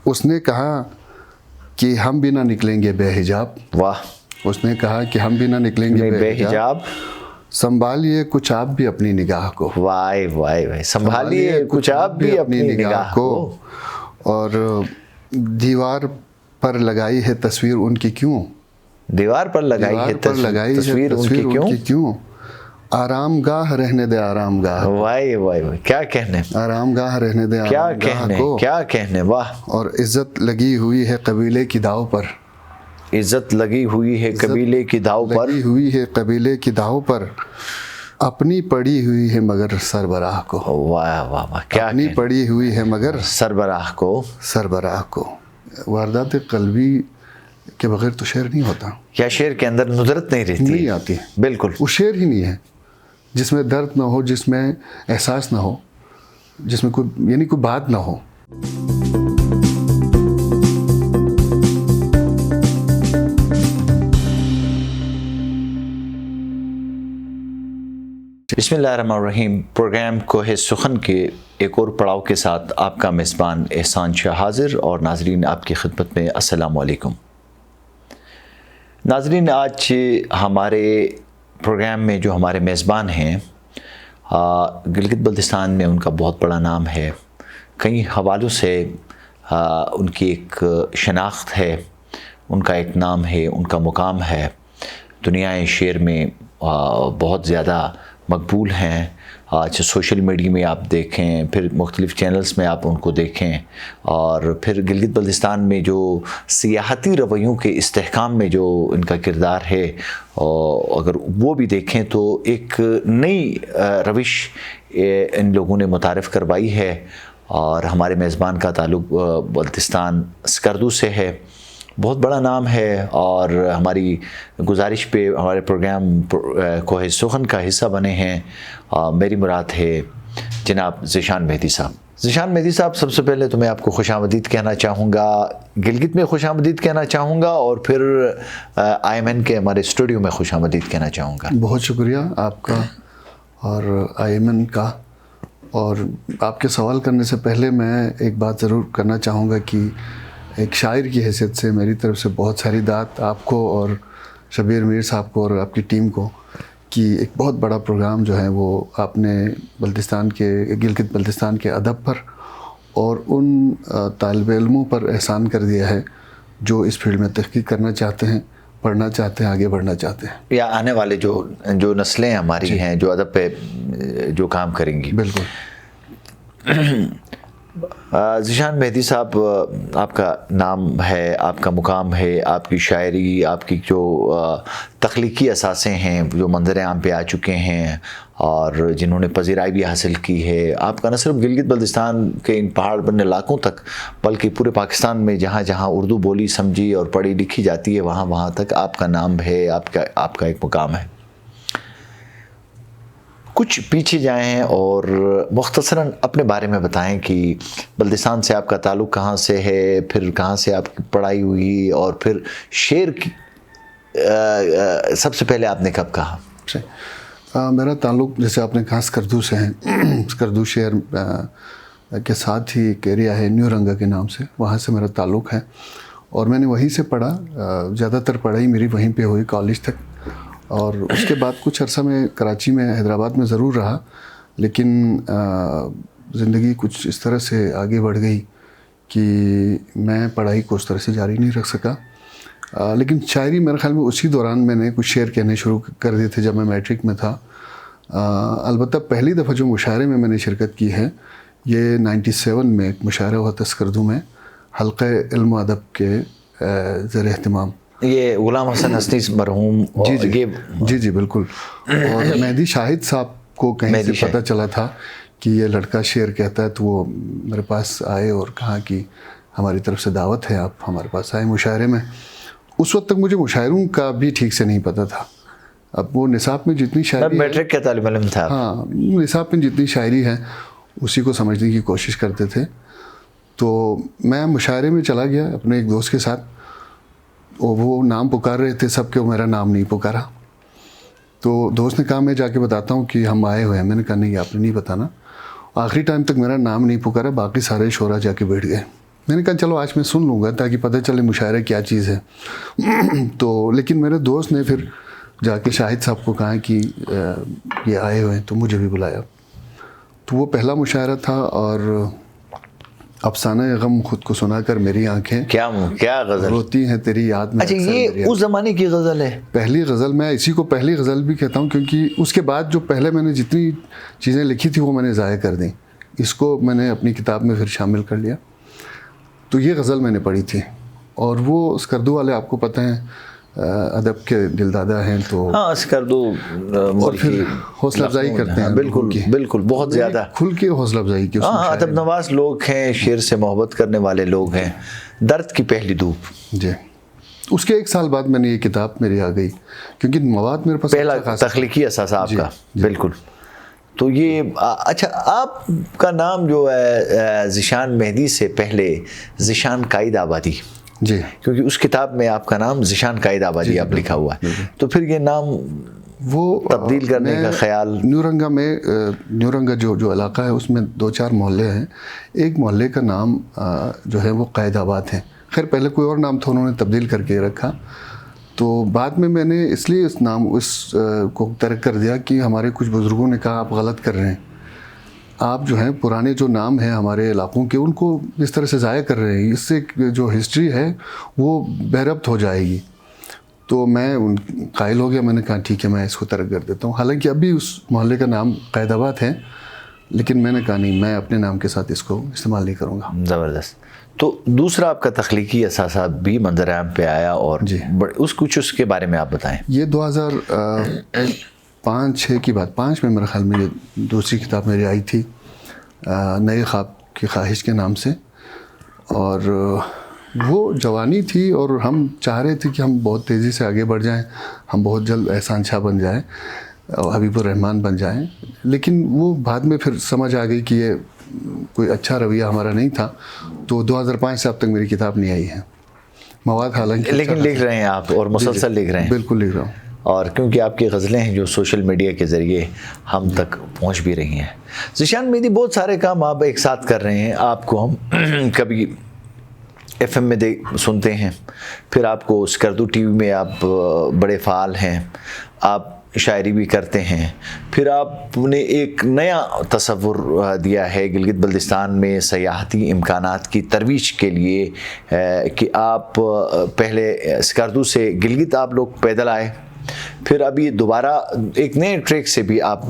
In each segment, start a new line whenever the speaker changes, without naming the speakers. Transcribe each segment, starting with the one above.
اس نے کہا کہ ہم بھی نہ نکلیں گے بے حجاب.
واہ.
اس نے کہا کہ ہم بھی نہ نکلیں گے
بے حجاب.
سنبھالیے کچھ آپ بھی اپنی نگاہ کو.
وائے وائے وائے. سنبھالیے کچھ آپ بھی اپنی نگاہ کو.
اور دیوار پر لگائی ہے تصویر ان کی کیوں.
دیوار پر لگائی ہے تصویر ان کی کیوں.
آرام گاہ رہنے دے آرام گاہ.
وائے وائے وائے. کیا کہنے.
آرام گاہ رہنے دے آرام گاہ کو.
کیا کہنے. واہ.
اور عزت لگی ہوئی ہے قبیلے کی داؤ پر.
عزت لگی ہوئی ہے قبیلے کی داؤ پر.
لگی ہوئی ہے قبیلے کی داؤ پر. اپنی پڑی ہوئی ہے مگر سربراہ کو.
واہ واہ واہ. کیا
اپنی پڑی ہوئی ہے مگر
سربراہ کو.
سربراہ کو. واردات قلبی کے بغیر تو شعر نہیں ہوتا.
یا شعر کے اندر ندرت نہیں رہتی.
نہیں آتی.
بالکل.
وہ شعر ہی نہیں ہے جس میں درد نہ ہو، جس میں احساس نہ ہو، جس میں کوئی یعنی کوئی بات نہ ہو.
بسم اللہ الرحمن الرحیم. پروگرام کوہ سخن کے ایک اور پڑاؤ کے ساتھ آپ کا میزبان احسان شاہ حاضر. اور ناظرین آپ کی خدمت میں السلام علیکم. ناظرین آج ہمارے پروگرام میں جو ہمارے میزبان ہیں گلگت بلتستان میں ان کا بہت بڑا نام ہے. کئی حوالوں سے ان کی ایک شناخت ہے، ان کا ایک نام ہے، ان کا مقام ہے. دنیا شعر میں بہت زیادہ مقبول ہیں. اچھا سوشل میڈیا میں آپ دیکھیں، پھر مختلف چینلز میں آپ ان کو دیکھیں، اور پھر گلگت بلتستان میں جو سیاحتی رویوں کے استحکام میں جو ان کا کردار ہے، اگر وہ بھی دیکھیں تو ایک نئی روش ان لوگوں نے متعارف کروائی ہے. اور ہمارے میزبان کا تعلق بلتستان سکردو سے ہے. بہت بڑا نام ہے، اور ہماری گزارش پہ ہمارے پروگرام کوہ سخن کا حصہ بنے ہیں. میری مراد ہے جناب ذیشان مہدی صاحب. ذیشان مہدی صاحب، سب سے پہلے تو میں آپ کو خوش آمدید کہنا چاہوں گا، گلگت میں خوش آمدید کہنا چاہوں گا، اور پھر IMN کے ہمارے اسٹوڈیو میں خوش آمدید کہنا چاہوں گا.
بہت شکریہ آپ کا اور IMN کا. اور آپ کے سوال کرنے سے پہلے میں ایک بات ضرور کرنا چاہوں گا کہ ایک شاعر کی حیثیت سے میری طرف سے بہت ساری داد آپ کو اور شبیر میر صاحب کو اور آپ کی ٹیم کو، کہ ایک بہت بڑا پروگرام جو ہے وہ آپ نے بلتستان کے گلگت بلتستان کے ادب پر اور ان طالب علموں پر احسان کر دیا ہے جو اس فیلڈ میں تحقیق کرنا چاہتے ہیں، پڑھنا چاہتے ہیں، آگے بڑھنا چاہتے ہیں،
یا آنے والے جو نسلیں ہماری ہیں جو ادب پہ جو کام کریں گی.
بالکل.
ذیشان مہدی صاحب، آپ کا نام ہے، آپ کا مقام ہے، آپ کی شاعری، آپ کی جو تخلیقی اثاثے ہیں جو منظر عام پہ آ چکے ہیں اور جنہوں نے پذیرائی بھی حاصل کی ہے. آپ کا نہ صرف گلگت بلتستان کے ان پہاڑ بن علاقوں تک بلکہ پورے پاکستان میں جہاں جہاں اردو بولی سمجھی اور پڑھی لکھی جاتی ہے وہاں تک آپ کا نام ہے، آپ کا ایک مقام ہے. کچھ پیچھے جائیں اور مختصراً اپنے بارے میں بتائیں کہ بلتستان سے آپ کا تعلق کہاں سے ہے، پھر کہاں سے آپ کی پڑھائی ہوئی، اور پھر شعر کی سب سے پہلے آپ نے کب کہا؟
میرا تعلق جیسے آپ نے کہا سکردو سے ہے. سکردو شہر کے ساتھ ہی ایک ایریا ہے نیو رنگا کے نام سے، وہاں سے میرا تعلق ہے اور میں نے وہیں سے پڑھا. زیادہ تر پڑھائی میری وہیں پہ ہوئی کالج تک، اور اس کے بعد کچھ عرصہ میں کراچی میں حیدرآباد میں ضرور رہا، لیکن زندگی کچھ اس طرح سے آگے بڑھ گئی کہ میں پڑھائی کو اس طرح سے جاری نہیں رکھ سکا. لیکن شاعری میرے خیال میں اسی دوران میں نے کچھ شعر کہنے شروع کر دیے تھے جب میں میٹرک میں تھا. البتہ پہلی دفعہ جو مشاعرے میں نے شرکت کی ہے یہ 97 میں ایک مشاعرہ ہوا تھا سکردو میں، حلقہ علم و ادب کے زیر اہتمام. یہ
غلام حسن حسنی مرحوم.
جی بالکل. اور مہدی شاہد صاحب کو کہیں سے پتہ چلا تھا کہ یہ لڑکا شعر کہتا ہے، تو وہ میرے پاس آئے اور کہا کہ ہماری طرف سے دعوت ہے، آپ ہمارے پاس آئے مشاعرے میں. اس وقت تک مجھے مشاعروں کا بھی ٹھیک سے نہیں پتہ تھا. اب وہ نصاب میں جتنی شاعری،
میٹرک کا طالب علم تھا،
ہاں نصاب میں جتنی شاعری ہے اسی کو سمجھنے کی کوشش کرتے تھے. تو میں مشاعرے میں چلا گیا اپنے ایک دوست کے ساتھ، وہ نام پکار رہے تھے سب کے، وہ میرا نام نہیں پکارا. تو دوست نے کہا میں جا کے بتاتا ہوں کہ ہم آئے ہوئے ہیں. میں نے کہا نہیں، آپ نے نہیں بتانا. آخری ٹائم تک میرا نام نہیں پکارا، باقی سارے شعراء جا کے بیٹھ گئے. میں نے کہا چلو آج میں سن لوں گا تاکہ پتہ چلے مشاعرہ کیا چیز ہے. تو لیکن میرے دوست نے پھر جا کے شاہد صاحب کو کہا کہ یہ آئے ہوئے ہیں، تو مجھے بھی بلایا. تو وہ پہلا مشاعرہ تھا، اور افسانہ غم خود کو سنا کر میری آنکھیں
کیا غزل
روتی ہیں تیری یاد میں.
اچھا یہ اس زمانے کی غزل ہے؟
پہلی غزل، میں اسی کو پہلی غزل بھی کہتا ہوں کیونکہ اس کے بعد جو پہلے میں نے جتنی چیزیں لکھی تھی وہ میں نے ضائع کر دیں. اس کو میں نے اپنی کتاب میں پھر شامل کر لیا. تو یہ غزل میں نے پڑھی تھی، اور وہ اسکردو والے آپ کو پتہ ہیں ادب کے دلدادہ ہیں، تو
ہاں اسکردو
اور پھر حوصلہ افزائی کرتے ہیں.
بالکل بہت زیادہ
کھل کے حوصلہ افزائی کی.
ہاں ادب نواز لوگ ہیں، شعر سے محبت کرنے والے لوگ ہیں. درد کی پہلی دھوپ،
جی اس کے 1 سال بعد میں نے یہ کتاب میری آ گئی، کیونکہ مواد میرے پاس
پہلا تخلیقی اثاثہ آپ کا. بالکل. تو یہ اچھا، آپ کا نام جو ہے ذیشان مہدی سے پہلے ذیشان قائد آبادی،
جی
کیونکہ اس کتاب میں آپ کا نام ذیشان قائد آبادی آپ لکھا ہوا ہے. تو پھر یہ نام
وہ
تبدیل کرنے کا خیال؟
نیورنگا میں، نیورنگا جو علاقہ ہے اس میں 2-4 محلے ہیں. ایک محلے کا نام جو ہے وہ قائد آباد ہے. خیر پہلے کوئی اور نام تھا، انہوں نے تبدیل کر کے رکھا. تو بعد میں نے اس لیے اس کو ترک کر دیا کہ ہمارے کچھ بزرگوں نے کہا آپ غلط کر رہے ہیں، آپ جو ہیں پرانے جو نام ہیں ہمارے علاقوں کے ان کو اس طرح سے ضائع کر رہے ہیں، اس سے جو ہسٹری ہے وہ بہربت ہو جائے گی. تو میں قائل ہو گیا. میں نے کہا ٹھیک ہے میں اس کو ترک کر دیتا ہوں. حالانکہ ابھی اس محلے کا نام قائد آباد ہے، لیکن میں نے کہا نہیں، میں اپنے نام کے ساتھ اس کو استعمال نہیں کروں گا.
زبردست. تو دوسرا آپ کا تخلیقی اثاثہ بھی منظر عام پہ آیا، اور
جی
اس کے بارے میں آپ بتائیں.
یہ 2005-6 کی بات، 5 میں میرے خیال میں یہ دوسری کتاب میری آئی تھی، نئے خواب کی خواہش کے نام سے. اور وہ جوانی تھی اور ہم چاہ رہے تھے کہ ہم بہت تیزی سے آگے بڑھ جائیں، ہم بہت جلد احسان شاہ بن جائیں، حبیب الرحمن بن جائیں. لیکن وہ بعد میں پھر سمجھ آ گئی کہ یہ کوئی اچھا رویہ ہمارا نہیں تھا. تو 2005 سے اب تک میری کتاب نہیں آئی ہے. مواد حالانکہ
لیکن لکھ رہے ہیں آپ، اور مسلسل لکھ رہے ہیں.
بالکل لکھ رہا ہوں.
اور کیونکہ آپ کی غزلیں ہیں جو سوشل میڈیا کے ذریعے ہم تک پہنچ بھی رہی ہیں. ذیشان مہدی بہت سارے کام آپ ایک ساتھ کر رہے ہیں. آپ کو ہم کبھی FM میں سنتے ہیں، پھر آپ کو اسکردو TV میں آپ بڑے فعال ہیں، آپ شاعری بھی کرتے ہیں. پھر آپ نے ایک نیا تصور دیا ہے گلگت بلتستان میں سیاحتی امکانات کی ترویج کے لیے، کہ آپ پہلے اسکردو سے گلگت آپ لوگ پیدل آئے، پھر ابھی دوبارہ ایک نئے ٹریک سے بھی آپ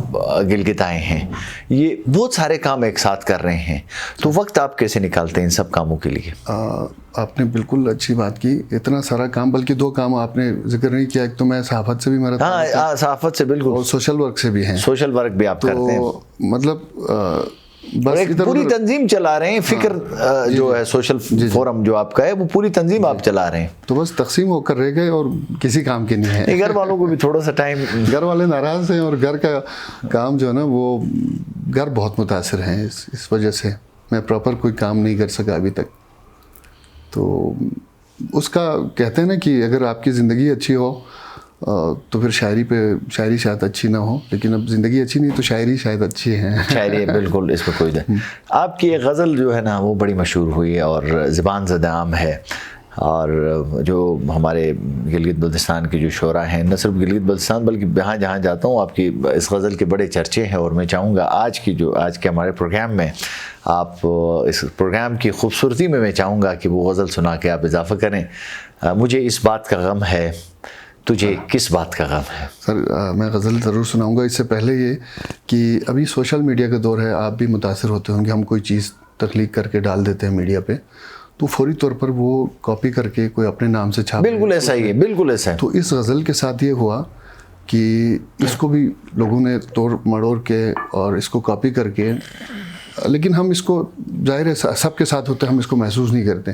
گلگت آئے ہیں. یہ بہت سارے کام ایک ساتھ کر رہے ہیں، تو وقت آپ کیسے نکالتے ہیں ان سب کاموں کے لیے؟
آپ نے بالکل اچھی بات کی. اتنا سارا کام، بلکہ 2 کام آپ نے ذکر نہیں کیا. ایک تو میں صحافت سے بھی میرا،
ہاں صحافت سے بالکل،
اور سوشل ورک سے بھی ہیں.
سوشل ورک بھی آپ کرتے ہیں.
مطلب بس
ایک پوری تنظیم چلا رہے ہیں. فکر جو ہے سوشل فورم جو آپ کا ہے، وہ پوری تنظیم آپ چلا رہے ہیں.
تو بس تقسیم ہو کر رہ گئے اور کسی کام کے نہیں ہے.
گھر والوں کو بھی تھوڑا سا ٹائم،
گھر والے ناراض ہیں، اور گھر کا کام جو ہے نا وہ گھر بہت متاثر ہیں. اس وجہ سے میں پراپر کوئی کام نہیں کر سکا ابھی تک. تو اس کا کہتے ہیں نا کہ اگر آپ کی زندگی اچھی ہو تو پھر شاعری شاید اچھی نہ ہو، لیکن اب زندگی اچھی نہیں تو شاعری شاید اچھی ہے.
شاعری بالکل، اس میں کوئی آپ کی ایک غزل جو ہے نا وہ بڑی مشہور ہوئی ہے اور زبان زد عام ہے. اور جو ہمارے گلگت بلتستان کے جو شعراء ہیں، نہ صرف گلگت بلتستان بلکہ جہاں جاتا ہوں آپ کی اس غزل کے بڑے چرچے ہیں. اور میں چاہوں گا آج کے ہمارے پروگرام میں، آپ اس پروگرام کی خوبصورتی میں چاہوں گا کہ وہ غزل سنا کے آپ اضافہ کریں. مجھے اس بات کا غم ہے، تجھے کس بات کا غم ہے.
سر میں غزل ضرور سناؤں گا. اس سے پہلے یہ کہ ابھی سوشل میڈیا کا دور ہے، آپ بھی متاثر ہوتے ہوں گے. ہم کوئی چیز تخلیق کر کے ڈال دیتے ہیں میڈیا پہ، تو فوری طور پر وہ کاپی کر کے کوئی اپنے نام سے چھاپ.
بالکل ایسا ہی ہے، بالکل ایسا ہے.
تو اس غزل کے ساتھ یہ ہوا کہ اس کو بھی لوگوں نے توڑ مڑوڑ کے اور اس کو کاپی کر کے، لیکن ہم اس کو ظاہر ہے سب کے ساتھ ہوتا ہے، ہم اس کو محسوس نہیں کرتے.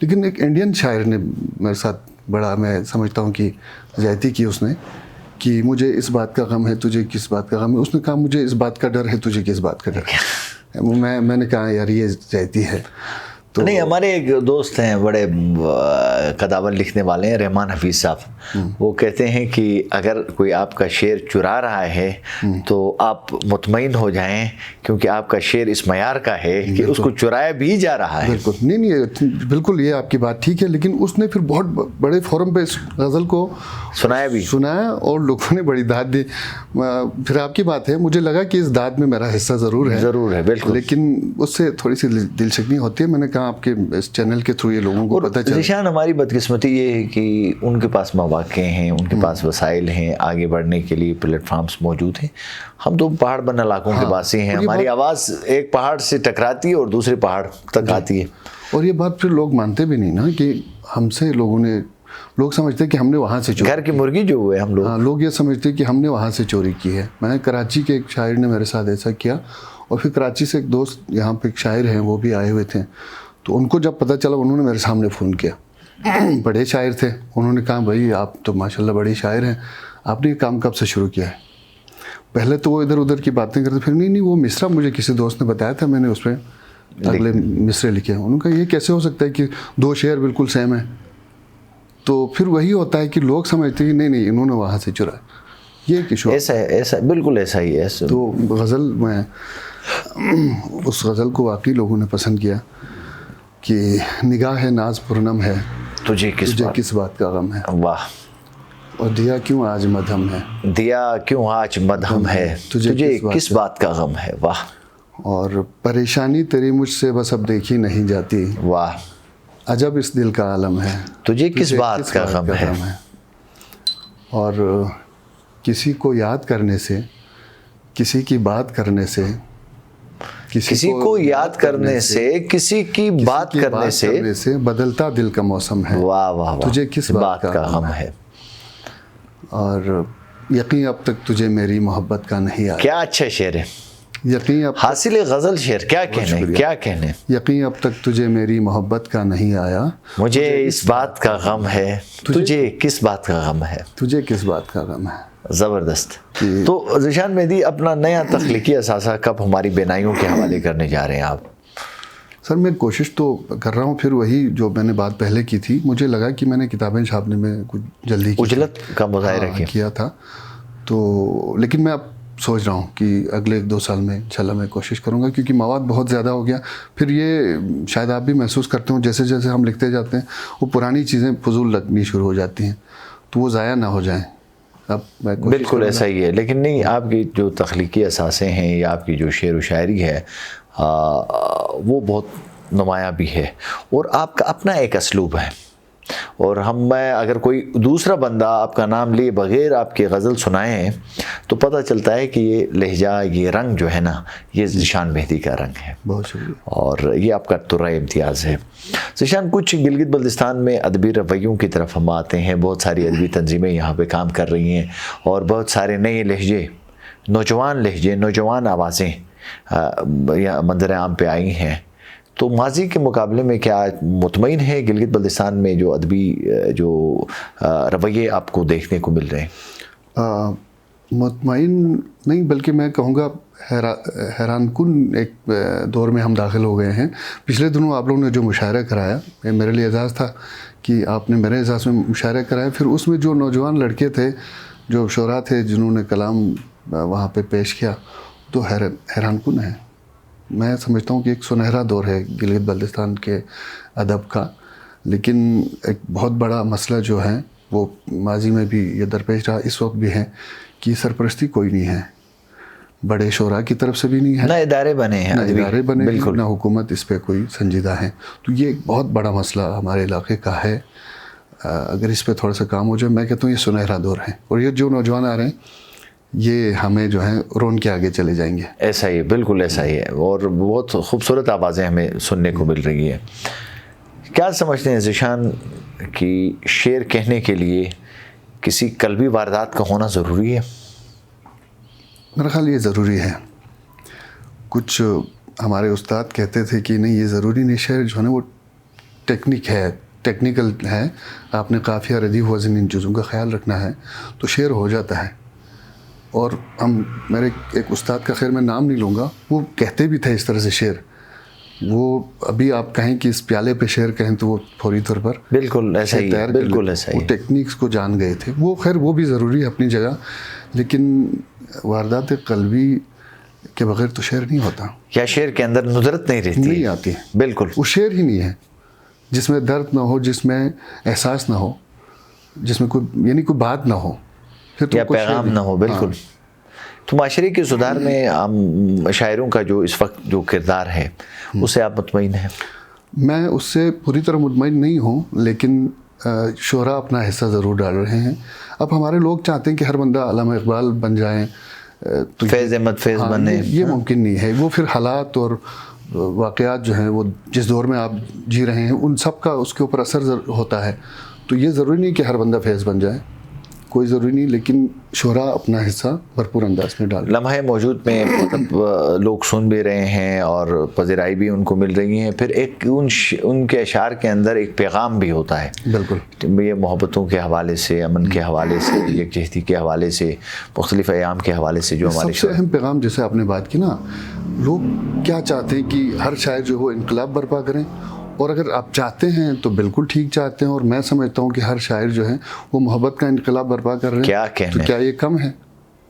لیکن ایک انڈین شاعر نے میرے ساتھ بڑا، میں سمجھتا ہوں کہ زیادتی کی اس نے، کہ مجھے اس بات کا غم ہے، تجھے کس بات کا غم ہے. اس نے کہا مجھے اس بات کا ڈر ہے، تجھے کس بات کا ڈر ہے. میں نے کہا یار یہ زیادتی ہے. تو
نہیں، ہمارے ایک دوست ہیں بڑے کتابت لکھنے والے ہیں، رحمان حفیظ صاحب، وہ کہتے ہیں کہ اگر کوئی آپ کا شعر چرا رہا ہے تو آپ مطمئن ہو جائیں، کیونکہ آپ کا شعر اس معیار کا ہے کہ اس کو چرایا بھی جا رہا ہے۔
بالکل نہیں، بالکل یہ آپ کی بات ٹھیک ہے، لیکن اس نے پھر بہت بڑے فورم پہ اس غزل کو سنایا اور لوگوں نے بڑی داد دی۔ پھر آپ کی بات ہے، مجھے لگا کہ اس داد میں میرا حصہ ضرور ہے
بالکل،
لیکن اس سے تھوڑی سی دل شکنی ہوتی ہے۔ میں نے کہا آپ کے اس چینل کے تھرو یہ لوگوں کو پتہ چلا۔
ذیشان، ہماری بدقسمتی یہ ہے کہ ان کے پاس مواقع ہیں، ان کے پاس وسائل ہیں، آگے بڑھنے کے لیے پلیٹ فارمز موجود ہیں۔ ہم تو پہاڑ بن علاقوں کے باسی ہیں، ہماری آواز ایک پہاڑ سے ٹکراتی ہے اور دوسرے پہاڑ تک آتی ہے،
اور یہ بات پھر لوگ مانتے بھی نہیں نا کہ ہم سے لوگ سمجھتے کہ ہم نے وہاں سے
گھر کی مرغی جو ہوئے ہم
لوگ یہ سمجھتے کہ ہم نے وہاں سے چوری کی ہے۔ میں کراچی کے ایک شاعر نے میرے ساتھ ایسا کیا، اور پھر کراچی سے ایک دوست یہاں پہ ایک شاعر ہیں، وہ بھی آئے ہوئے تھے، تو ان کو جب پتہ چلا انہوں نے میرے سامنے فون کیا۔ بڑے شاعر تھے، انہوں نے کہا بھائی آپ تو ماشاءاللہ بڑے شاعر ہیں، آپ نے یہ کام کب سے شروع کیا ہے؟ پہلے تو وہ ادھر ادھر کی باتیں کرتے، پھر نہیں وہ مصرع مجھے کسی دوست نے بتایا تھا، میں نے اس پہ اگلے مصرے لکھے ہیں۔ انہوں نے کہا یہ کیسے ہو سکتا ہے کہ دو شعر بالکل سیم ہیں؟ تو پھر وہی ہوتا ہے کہ لوگ سمجھتے ہیں نہیں انہوں نے وہاں سے چرا، یہ ایک ایشو
ایسا بالکل ایسا ہی ہے۔
تو غزل میں اس غزل کو واقعی لوگوں نے پسند کیا کہ نگاہ ناز پرنم ہے،
تجھے
کس بات کا غم ہے،
واہ،
اور دیا کیوں آج مدھم ہے،
دیا کیوں آج مدھم ہے، تجھے کس بات کا غم ہے، واہ،
اور پریشانی تیری مجھ سے بس اب دیکھی نہیں جاتی،
واہ،
عجب اس دل کا عالم ہے،
تجھے کس بات کا غم ہے،
اور کسی کو یاد کرنے سے، کسی کی بات کرنے سے،
کسی کو یاد کرنے سے، کسی کی بات کرنے سے
بدلتا دل کا موسم ہے،
واہ واہ،
تجھے کس بات کا غم ہے، اور یقین اب تک تجھے میری محبت کا نہیں آیا۔
کیا اچھا شعر ہے،
یقین
حاصل غزل شعر، کیا کہنے،
یقین اب تک تجھے میری محبت کا نہیں آیا،
مجھے اس بات کا غم ہے، تجھے کس بات کا غم ہے،
تجھے کس بات کا غم ہے۔
زبردست۔ تو ذیشان مہدی، اپنا نیا تخلیقی اثاثہ کب ہماری بینائیوں کے حوالے کرنے جا رہے ہیں آپ؟
سر میں کوشش تو کر رہا ہوں، پھر وہی just میں نے بات پہلے کی تھی، مجھے لگا کہ میں نے کتابیں چھاپنے میں کچھ جلدی
اجلت کا مظاہرہ
کیا تھا، تو لیکن میں اب سوچ رہا ہوں کہ اگلے 1-2 سال میں انشاءاللہ میں کوشش کروں گا، کیونکہ مواد بہت زیادہ ہو گیا، پھر یہ شاید آپ بھی محسوس کرتے ہوں جیسے جیسے ہم لکھتے جاتے ہیں وہ پرانی چیزیں فضول لگنی شروع ہو جاتی ہیں، تو وہ ضائع نہ ہو جائیں۔ اب میں
بالکل ایسا ہی ہے، لیکن نہیں، آپ کی جو تخلیقی اثاثے ہیں یا آپ کی جو شعر و شاعری ہے وہ بہت نمایاں بھی ہے، اور آپ کا اپنا ایک اسلوب ہے، اور میں اگر کوئی دوسرا بندہ آپ کا نام لیے بغیر آپ کی غزل سنائیں تو پتہ چلتا ہے کہ یہ لہجہ، یہ رنگ جو ہے نا، یہ ذیشان مہدی کا رنگ ہے۔
بہت شکریہ۔
اور یہ آپ کا ترہ امتیاز ہے۔ ذیشان، کچھ گلگت بلتستان میں ادبی رویوں کی طرف ہم آتے ہیں، بہت ساری ادبی تنظیمیں یہاں پہ کام کر رہی ہیں، اور بہت سارے نئے لہجے، نوجوان لہجے، نوجوان آوازیں منظر عام پہ آئی ہیں، تو ماضی کے مقابلے میں کیا مطمئن ہے گلگت بلتستان میں جو ادبی جو رویے آپ کو دیکھنے کو مل رہے ہیں؟
مطمئن نہیں، بلکہ میں کہوں گا حیران کن ایک دور میں ہم داخل ہو گئے ہیں۔ پچھلے دنوں آپ لوگوں نے جو مشاعرہ کرایا، میرے لیے اعزاز تھا کہ آپ نے میرے اعزاز میں مشاعرہ کرایا، پھر اس میں جو نوجوان لڑکے تھے، جو شعراء تھے جنہوں نے کلام وہاں پہ پیش کیا، تو حیران کن ہے۔ میں سمجھتا ہوں کہ ایک سنہرا دور ہے گلگت بلتستان کے ادب کا، لیکن ایک بہت بڑا مسئلہ جو ہے وہ ماضی میں بھی یہ درپیش رہا، اس وقت بھی ہے کہ سرپرستی کوئی نہیں ہے، بڑے شعراء کی طرف سے بھی نہیں ہے،
نہ ادارے بنے ہیں،
بالکل نہ حکومت اس پہ کوئی سنجیدہ ہے، تو یہ ایک بہت بڑا مسئلہ ہمارے علاقے کا ہے۔ اگر اس پہ تھوڑا سا کام ہو جائے، میں کہتا ہوں یہ سنہرا دور ہے، اور یہ جو نوجوان آ رہے ہیں یہ ہمیں جو ہے رون کے آگے چلے جائیں گے۔
ایسا ہی، بالکل ایسا ہی ہے، اور بہت خوبصورت آوازیں ہمیں سننے کو مل رہی ہیں۔ کیا سمجھتے ہیں ذیشان کہ شعر کہنے کے لیے کسی قلبی واردات کا ہونا ضروری ہے؟
میرا خیال یہ ضروری ہے۔ کچھ ہمارے استاد کہتے تھے کہ نہیں یہ ضروری نہیں، شعر جو ہے نا وہ ٹیکنیکل ہے، آپ نے قافیہ، ردیف، وزن، ان چیزوں کا خیال رکھنا ہے تو شعر ہو جاتا ہے۔ اور میرے ایک استاد کا، خیر میں نام نہیں لوں گا، وہ کہتے بھی تھے اس طرح سے شعر، وہ ابھی آپ کہیں کہ اس پیالے پہ شعر کہیں تو وہ فوری طور پر
بالکل ایسا ہی ہے، بالکل ایسا ہی
وہ ٹیکنیکس کو جان گئے تھے. وہ خیر وہ بھی ضروری ہے اپنی جگہ، لیکن واردات قلبی کے بغیر تو شعر نہیں ہوتا.
یا شعر کے اندر ندرت نہیں رہتی،
نہیں آتی.
بالکل
وہ شعر ہی نہیں ہے جس میں درد نہ ہو، جس میں احساس نہ ہو، جس میں کوئی یعنی کوئی بات نہ ہو، پھر تو
یا
کوئی
پیغام
شعر
نہ ہو. بالکل. تو معاشرے کے سدھار میں ہم شاعروں کا جو اس وقت جو کردار ہے اس سے آپ مطمئن ہیں؟
میں اس سے پوری طرح مطمئن نہیں ہوں، لیکن شعراء اپنا حصہ ضرور ڈال رہے ہیں. اب ہمارے لوگ چاہتے ہیں کہ ہر بندہ علامہ اقبال بن جائیں، تو
فیض احمد فیض بنے.
یہ ممکن نہیں ہے. وہ پھر حالات اور واقعات جو ہیں وہ جس دور میں آپ جی رہے ہیں ان سب کا اس کے اوپر اثر ہوتا ہے. تو یہ ضروری نہیں کہ ہر بندہ فیض بن جائے، کوئی ضروری نہیں، لیکن شعراء اپنا حصہ بھرپور انداز میں ڈال.
لمحہ موجود میں مطلب لوگ سن بھی رہے ہیں اور پذیرائی بھی ان کو مل رہی ہیں، پھر ایک ان کے اشعار کے اندر ایک پیغام بھی ہوتا ہے.
بالکل.
یہ محبتوں کے حوالے سے، امن کے حوالے سے، یکجہتی کے حوالے سے، مختلف ایام کے حوالے سے جو ہمارے
سب سے اہم پیغام جیسے آپ نے بات کی نا، لوگ کیا چاہتے ہیں کہ ہر شاعر جو وہ انقلاب برپا کریں، اور اگر آپ چاہتے ہیں تو بالکل ٹھیک چاہتے ہیں، اور میں سمجھتا ہوں کہ ہر شاعر جو ہے وہ محبت کا انقلاب برپا کر رہے ہیں.
کیا کہنے،
تو کیا یہ کم ہے؟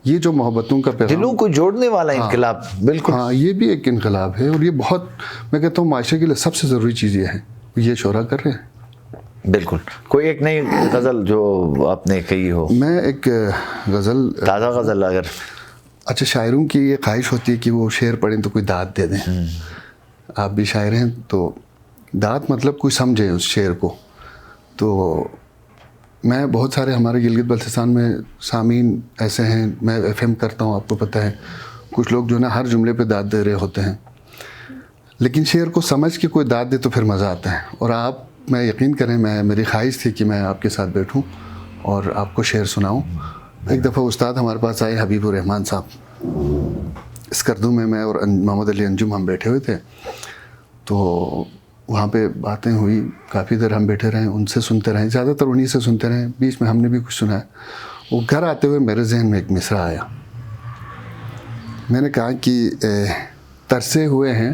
یہ جو محبتوں کا پیغام،
دلوں کو جوڑنے والا انقلاب. بالکل.
ہاں یہ بھی ایک انقلاب ہے، اور یہ بہت، میں کہتا ہوں معاشرے کے لیے سب سے ضروری چیز یہ ہے، یہ شعراء کر رہے ہیں.
بالکل. کوئی ایک نئی غزل جو آپ نے کہی ہو؟
میں ایک غزل،
تازہ غزل اگر.
اچھا، شاعروں کی یہ خواہش ہوتی ہے کہ وہ شعر پڑھیں تو کوئی داد دے دیں. آپ بھی شاعر ہیں تو داد مطلب کوئی سمجھے اس شعر کو. تو میں بہت سارے ہمارے گلگت بلتستان میں سامعین ایسے ہیں، میں ایف ایم کرتا ہوں، آپ کو پتہ ہے، کچھ لوگ جو نا ہر جملے پہ داد دے رہے ہوتے ہیں، لیکن شعر کو سمجھ کے کوئی داد دے تو پھر مزہ آتا ہے. اور آپ، میں یقین کریں، میری خواہش تھی کہ میں آپ کے ساتھ بیٹھوں اور آپ کو شعر سناؤں. ایک دفعہ استاد ہمارے پاس آئے، حبیب الرحمان صاحب، اسکردو میں اور محمد علی انجم ہم بیٹھے ہوئے تھے. تو وہاں پہ باتیں ہوئی، کافی دیر ہم بیٹھے رہے، ان سے سنتے رہے، زیادہ تر انہی سے سنتے رہے، بیچ میں ہم نے بھی کچھ سنا ہے. وہ گھر آتے ہوئے میرے ذہن میں ایک مصرع آیا. میں نے کہا کہ ترسے ہوئے ہیں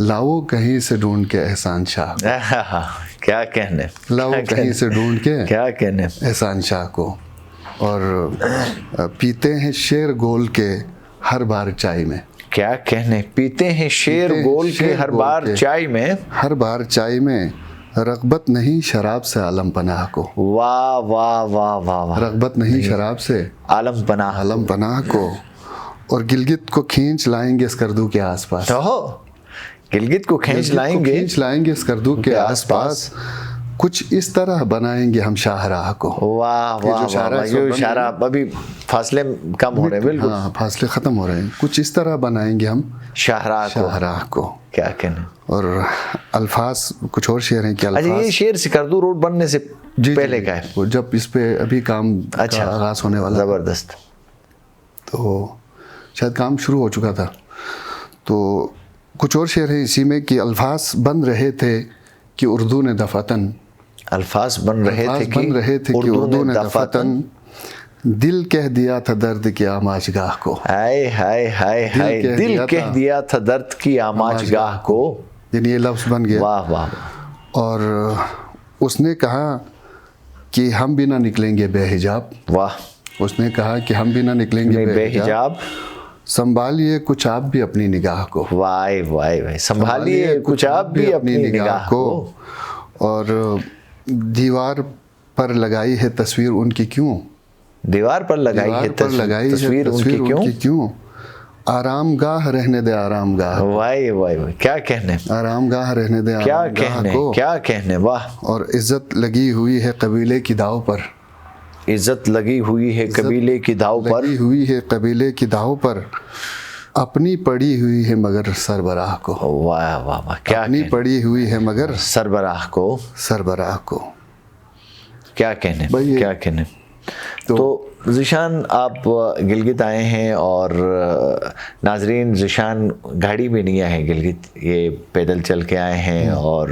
لاؤ کہیں سے ڈھونڈ کے احسان شاہ کو.
کیا کہنے،
لاؤ کہیں سے ڈھونڈ کے
کیا کہنے
احسان شاہ کو. اور پیتے ہیں شیر گول کے ہر بار چائے میں.
کیا کہنے، پیتے ہیں شیر گول کے ہر بار چائے میں،
ہر بار چائے میں رغبت نہیں شراب سے عالم پناہ کو.
واہ واہ واہ واہ واہ.
رغبت نہیں شراب سے
عالم پناہ،
عالم پناہ کو. اور گلگت کو کھینچ لائیں گے اسکردو کے آس پاس.
گلگت کو کھینچ
لائیں گے اسکردو کے آس پاس، کچھ اس طرح بنائیں گے ہم شاہراہ کو.
واہ واہ واہ. یہ اشارہ ابھی فاصلے کم ہو رہے ہیں. بالکل،
ہاں فاصلے ختم ہو رہے ہیں. کچھ اس طرح بنائیں گے ہم شاہراہ کو.
کیا کہنے.
اور الفاظ کچھ اور شعر ہیں کہ
اچھا، یہ شعر سکردو روڈ بننے سے پہلے کا ہے؟
جب اس پہ ابھی کام کا آغاز ہونے والا.
زبردست.
تو شاید کام شروع ہو چکا تھا. تو کچھ اور شعر ہیں اسی میں کہ الفاظ بن رہے تھے کہ اردو نے دفاتن،
الفاظ بن رہے
تھے کہ اردو نے دفاتن، دل کہہ دیا تھا درد کی آماج گاہ کو.
ہائے ہائے ہائے ہائے، دل کہہ دیا تھا درد کی آماج گاہ کو.
یعنی یہ لفظ بن گیا.
واہ واہ.
اور اس نے کہا کہ ہم بھی نہ نکلیں گے بے حجاب.
واہ.
اس نے کہا کہ ہم بھی نہ نکلیں گے
بے حجاب.
سنبھالیے کچھ آپ بھی اپنی نگاہ کو.
وائے وائے وائے. سنبھالیے کچھ آپ بھی اپنی نگاہ کو.
اور دیوار پر لگائی ہے تصویر ان کی کیوں،
دیوار پر لگائی ہے تصویر ان کی کیوں،
آرام گاہ رہنے دے آرام گاہ.
وائے وائے وائے. کیا کہنے،
آرام گاہ رہنے دے آرام گاہ کو.
کیا کہنے. واہ.
اور عزت لگی ہوئی ہے قبیلے کی داؤ پر،
عزت لگی ہوئی ہے قبیلے کی داؤ پر،
لگی ہوئی ہے قبیلے کی داؤ پر، اپنی پڑی ہوئی ہے مگر سربراہ کو.
واہ واہ واہ. کیا
اپنی پڑی ہوئی ہے مگر
سربراہ کو،
سربراہ کو.
کیا کہنے، کیا کہنے. تو ذیشان آپ گلگت آئے ہیں، اور ناظرین ذیشان گاڑی بھی نہیں آئے ہیں گلگت، یہ پیدل چل کے آئے ہیں، اور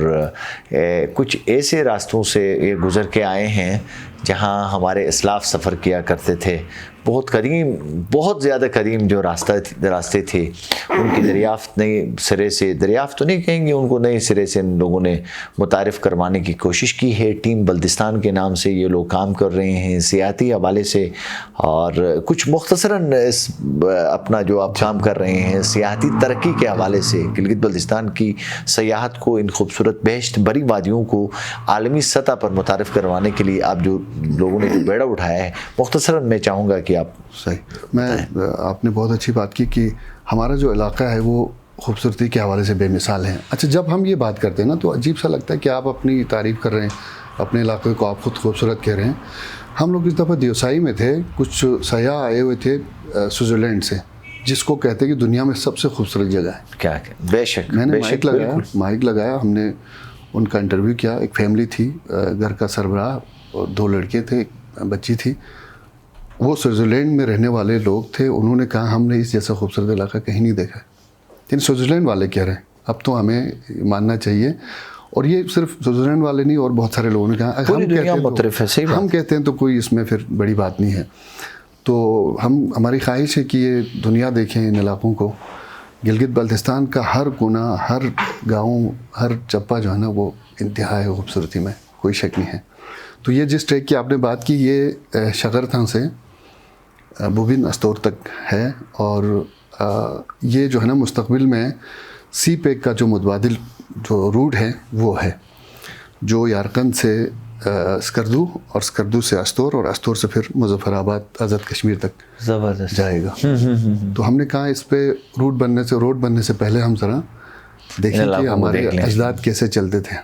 کچھ ایسے راستوں سے یہ گزر کے آئے ہیں جہاں ہمارے اسلاف سفر کیا کرتے تھے. بہت کریم، بہت زیادہ کریم جو راستے تھے، ان کی دریافت نئے سرے سے، دریافت تو نہیں کہیں گے، ان کو نئے سرے سے ان لوگوں نے متعارف کروانے کی کوشش کی ہے. ٹیم بلتستان کے نام سے یہ لوگ کام کر رہے ہیں سیاحتی حوالے سے، اور کچھ مختصراً اپنا جو آپ کام کر رہے ہیں سیاحتی ترقی کے حوالے سے، گلگت بلتستان کی سیاحت کو، ان خوبصورت بہشت بری وادیوں کو عالمی سطح پر متعارف کروانے کے لیے آپ جو لوگوں نے جو بیڑا اٹھایا ہے، مختصراً میں چاہوں گا کہ آپ
صحیح. آپ نے بہت اچھی بات کی کہ ہمارا جو علاقہ ہے وہ خوبصورتی کے حوالے سے بے مثال ہیں. اچھا، جب ہم یہ بات کرتے ہیں نا تو عجیب سا لگتا ہے کہ آپ اپنی تعریف کر رہے ہیں، اپنے علاقے کو آپ خود خوبصورت کہہ رہے ہیں. ہم لوگ اس دفعہ دیوسائی میں تھے، کچھ سیاح آئے ہوئے تھے سوئٹزرلینڈ سے، جس کو کہتے ہیں کہ دنیا میں سب سے خوبصورت جگہ ہے.
کیا بے شک،
میں نے مائک لگایا، ہم نے ان کا انٹرویو کیا. ایک فیملی تھی، گھر کا سربراہ اور 2 لڑکے تھے، ایک بچی تھی. وہ سوئٹزرلینڈ میں رہنے والے لوگ تھے. انہوں نے کہا ہم نے اس جیسا خوبصورت علاقہ کہیں نہیں دیکھا. لیکن سوئٹزرلینڈ والے کہہ رہے ہیں، اب تو ہمیں ماننا چاہیے. اور یہ صرف سوئٹزرلینڈ والے نہیں، اور بہت سارے لوگوں نے کہا ہم کہتے ہیں تو کوئی اس میں پھر بڑی بات نہیں ہے. تو ہماری خواہش ہے کہ یہ دنیا دیکھیں ان علاقوں کو. گلگت بلتستان کا ہر کونا، ہر گاؤں، ہر چپا جو ہے نا وہ انتہا ہے خوبصورتی میں، کوئی شک نہیں ہے. تو یہ جس ٹریک کی آپ نے بات کی، یہ شغرتھاں سے بوبن استور تک ہے. اور یہ جو ہے نا مستقبل میں سی پیک کا جو متبادل جو روٹ ہے وہ ہے، جو یارقند سے اسکردو، اور اسکردو سے استور، اور استور سے پھر مظفر آباد آزاد کشمیر تک
زبردست
جائے گا. تو ہم نے کہا اس پہ روڈ بننے سے پہلے ہم ذرا دیکھیں کہ ہمارے اجداد کیسے چلتے تھے،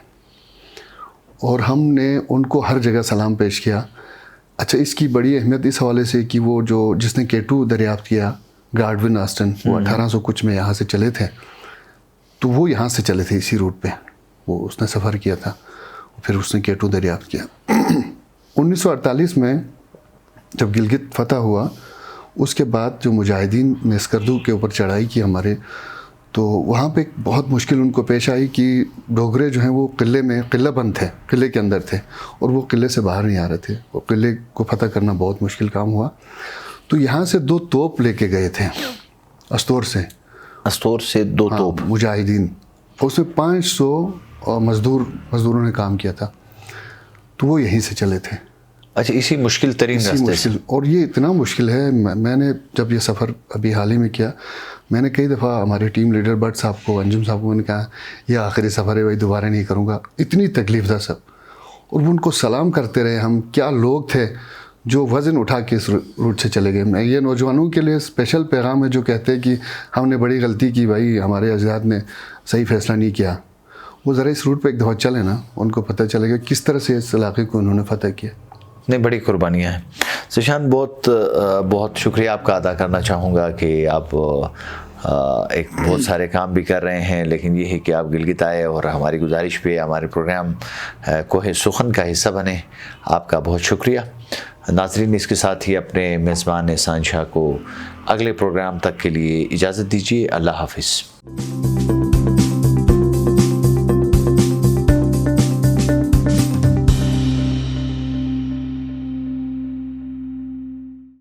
اور ہم نے ان کو ہر جگہ سلام پیش کیا. اچھا، اس کی بڑی اہمیت اس حوالے سے کہ وہ جس نے کیٹو دریافت کیا، گارڈون آسٹن، وہ 1800 کچھ میں یہاں سے چلے تھے. تو وہ یہاں سے چلے تھے اسی روٹ پہ، وہ اس نے سفر کیا تھا، پھر اس نے کیٹو دریافت کیا. 1948 میں جب گلگت فتح ہوا، اس کے بعد جو مجاہدین نے اسکردو کے اوپر چڑھائی کی ہمارے، تو وہاں پہ ایک بہت مشکل ان کو پیش آئی کہ ڈوگرے جو ہیں وہ قلعہ بند تھے، قلعے کے اندر تھے، اور وہ قلعے سے باہر نہیں آ رہے تھے. وہ قلعے کو فتح کرنا بہت مشکل کام ہوا. تو یہاں سے 2 توپ لے کے گئے تھے استور سے
2 توپ
مجاہدین. اس میں 500 مزدوروں نے کام کیا تھا. تو وہ یہیں سے چلے تھے.
اچھا، اسی مشکل ترین راستے سے.
اور یہ اتنا مشکل ہے، میں نے جب یہ سفر ابھی حال ہی میں کیا، میں نے کئی دفعہ ہمارے ٹیم لیڈر بٹ صاحب کو، انجم صاحب کو میں نے کہا یہ آخری سفر ہے بھائی، دوبارہ نہیں کروں گا. اتنی تکلیف تھا سب. اور وہ ان کو سلام کرتے رہے. ہم کیا لوگ تھے جو وزن اٹھا کے اس روٹ سے چلے گئے. میں یہ نوجوانوں کے لیے اسپیشل پیغام ہے جو کہتے ہیں کہ ہم نے بڑی غلطی کی بھائی، ہمارے اجداد نے صحیح فیصلہ نہیں کیا. وہ ذرا اس روٹ پہ ایک دفعہ چلے نا، ان کو پتہ چلے گا کس طرح سے اس علاقے کو انہوں نے فتح کیا.
نہیں، بڑی قربانیاں ہیں. ذیشان، بہت شکریہ آپ کا ادا کرنا چاہوں گا کہ آپ ایک بہت سارے کام بھی کر رہے ہیں، لیکن یہ ہے کہ آپ گلگت آئے اور ہماری گزارش پہ ہمارے پروگرام کوہ سخن کا حصہ بنے. آپ کا بہت شکریہ. ناظرین، اس کے ساتھ ہی اپنے میزبان احسان شاہ کو اگلے پروگرام تک کے لیے اجازت دیجیے. اللہ حافظ.